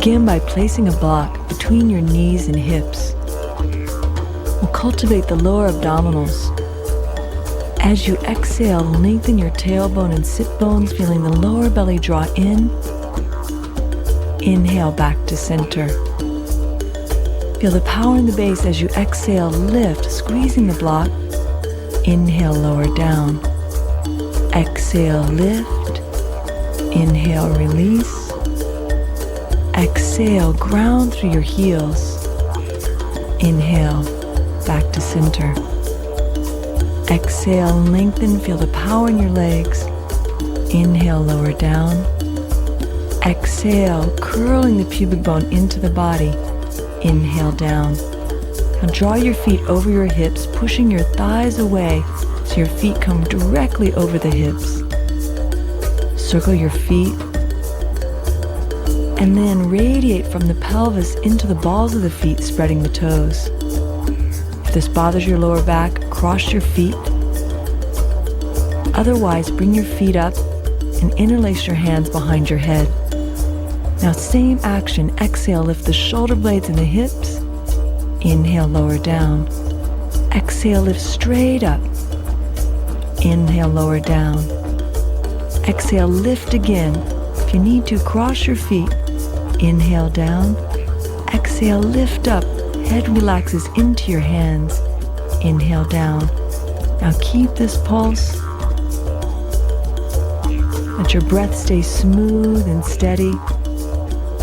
Begin by placing a block between your knees and hips. We'll cultivate the lower abdominals. As you exhale, lengthen your tailbone and sit bones, feeling the lower belly draw in. Inhale back to center. Feel the power in the base as you exhale, lift, squeezing the block. Inhale, lower down. Exhale, lift. Inhale, release. Exhale, ground through your heels. Inhale, back to center. Exhale, lengthen, feel the power in your legs. Inhale, lower down. Exhale, curling the pubic bone into the body. Inhale, down. Now draw your feet over your hips, pushing your thighs away so your feet come directly over the hips. Circle your feet, and then radiate from the pelvis into the balls of the feet, spreading the toes. If this bothers your lower back, cross your feet. Otherwise, bring your feet up and interlace your hands behind your head. Now, same action. Exhale, lift the shoulder blades and the hips. Inhale, lower down. Exhale, lift straight up. Inhale, lower down. Exhale, lift again. If you need to, cross your feet. Inhale, down. Exhale, lift up. Head relaxes into your hands. Inhale, down. Now keep this pulse. Let your breath stay smooth and steady.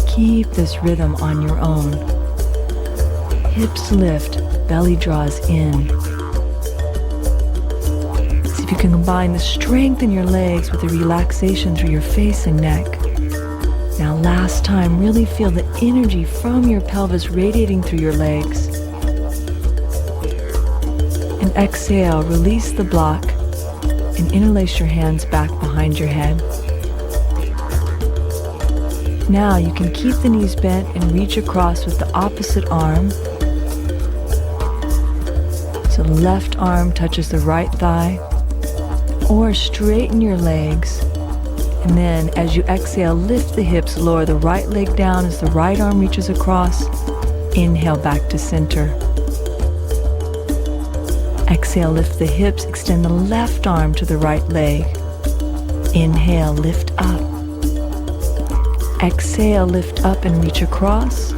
Keep this rhythm on your own. Hips lift, belly draws in. See if you can combine the strength in your legs with the relaxation through your face and neck. Now last time, really feel the energy from your pelvis radiating through your legs. And exhale, release the block and interlace your hands back behind your head. Now you can keep the knees bent and reach across with the opposite arm. So the left arm touches the right thigh, or straighten your legs. And then as you exhale, lift the hips, lower the right leg down as the right arm reaches across. Inhale back to center. Exhale, lift the hips, extend the left arm to the right leg. Inhale, lift up. Exhale, lift up and reach across.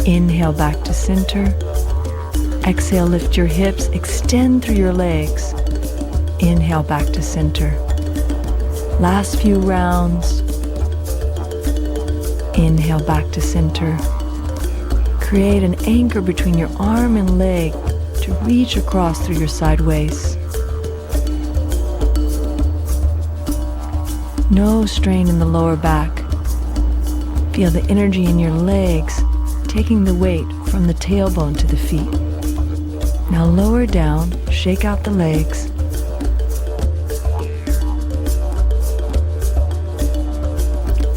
Inhale back to center. Exhale, lift your hips, extend through your legs. Inhale back to center. Last few rounds. Inhale back to center. Create an anchor between your arm and leg to reach across through your side waist. No strain in the lower back. Feel the energy in your legs, taking the weight from the tailbone to the feet. Now lower down, shake out the legs.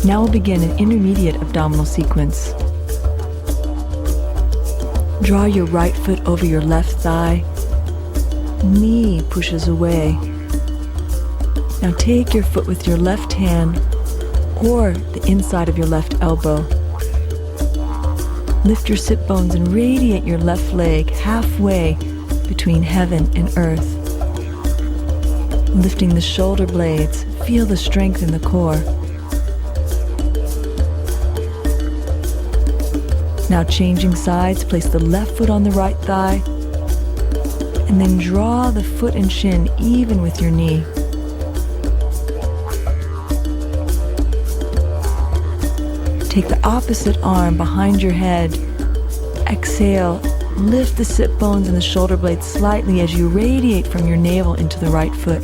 Now we'll begin an intermediate abdominal sequence. Draw your right foot over your left thigh. Knee pushes away. Now take your foot with your left hand or the inside of your left elbow. Lift your sit bones and radiate your left leg halfway between heaven and earth. Lifting the shoulder blades, feel the strength in the core. Now changing sides, place the left foot on the right thigh, and then draw the foot and shin even with your knee. Take the opposite arm behind your head. Exhale, lift the sit bones and the shoulder blades slightly as you radiate from your navel into the right foot.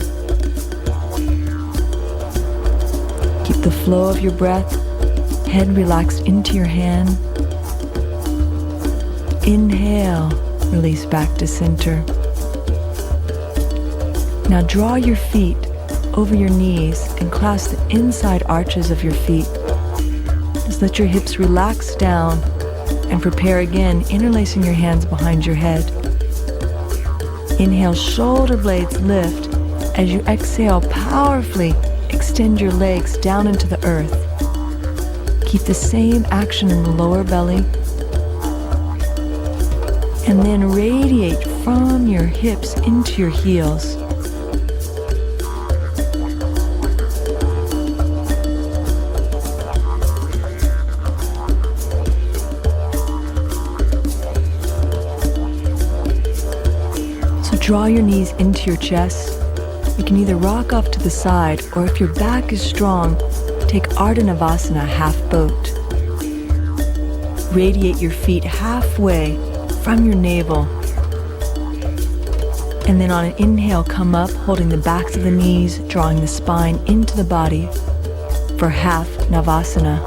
Keep the flow of your breath, head relaxed into your hand. Inhale, release back to center. Now draw your feet over your knees and clasp the inside arches of your feet. Just let your hips relax down and prepare again, interlacing your hands behind your head. Inhale, shoulder blades lift. As you exhale, powerfully extend your legs down into the earth. Keep the same action in the lower belly. And then radiate from your hips into your heels. So draw your knees into your chest. You can either rock off to the side, or if your back is strong, take Ardha Navasana, half boat. Radiate your feet halfway from your navel. And then on an inhale, come up, holding the backs of the knees, drawing the spine into the body for half Navasana.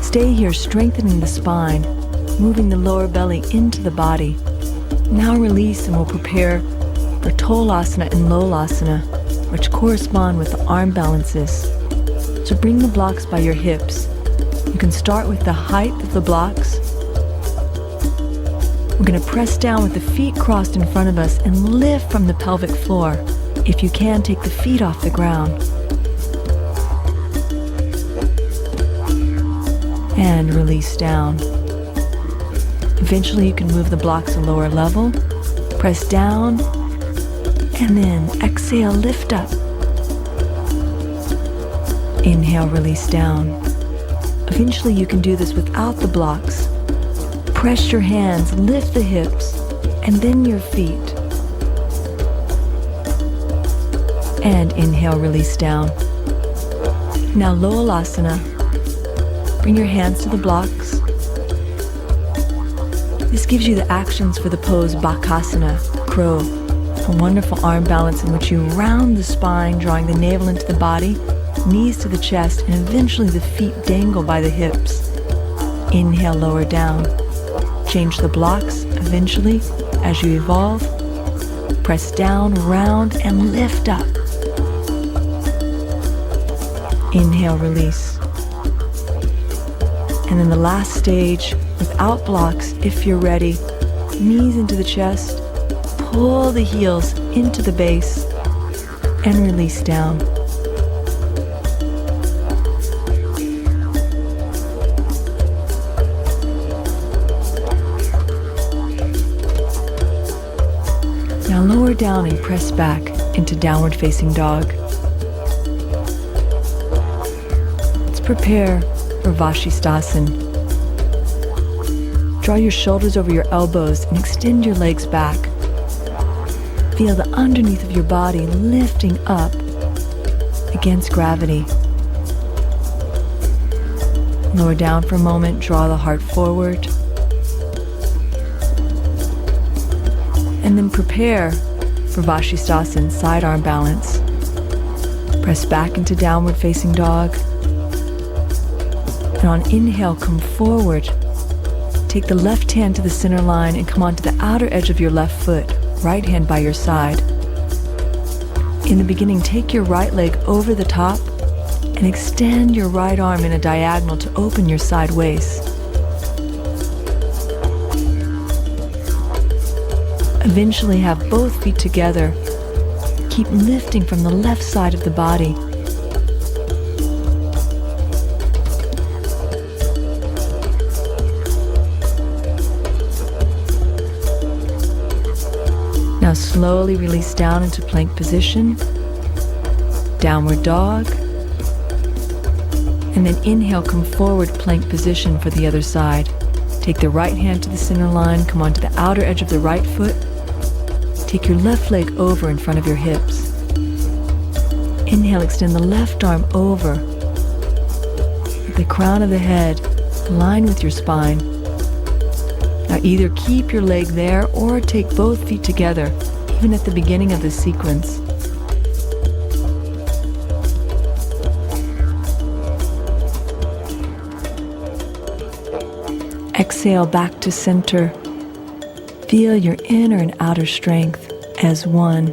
Stay here, strengthening the spine, moving the lower belly into the body. Now release and we'll prepare for Tolasana and Lolasana, which correspond with the arm balances. So bring the blocks by your hips. You can start with the height of the blocks. We're going to press down with the feet crossed in front of us and lift from the pelvic floor. If you can, take the feet off the ground. And release down. Eventually you can move the blocks to lower level. Press down and then exhale, lift up. Inhale, release down. Eventually you can do this without the blocks. Press your hands, lift the hips, and then your feet. And inhale, release down. Now Lolasana. Bring your hands to the blocks. This gives you the actions for the pose Bakasana, crow, a wonderful arm balance in which you round the spine, drawing the navel into the body, knees to the chest, and eventually the feet dangle by the hips. Inhale, lower down. Change the blocks eventually as you evolve. Press down, round, and lift up. Inhale, release. And then the last stage, without blocks, if you're ready, knees into the chest, pull the heels into the base, and release down. Now lower down and press back into downward facing dog. Let's prepare for Vashisthasana. Draw your shoulders over your elbows and extend your legs back. Feel the underneath of your body lifting up against gravity. Lower down for a moment, draw the heart forward. And then prepare for Vashisthasana, side arm balance. Press back into downward facing dog. And on inhale, come forward. Take the left hand to the center line and come onto the outer edge of your left foot, right hand by your side. In the beginning, take your right leg over the top and extend your right arm in a diagonal to open your side waist. Eventually have both feet together. Keep lifting from the left side of the body. Now slowly release down into plank position, downward dog, and then inhale, come forward, plank position for the other side. Take the right hand to the center line, come onto the outer edge of the right foot. Take your left leg over in front of your hips. Inhale, extend the left arm over. With the crown of the head, align with your spine. Now either keep your leg there or take both feet together, even at the beginning of the sequence. Exhale back to center. Feel your inner and outer strength as one.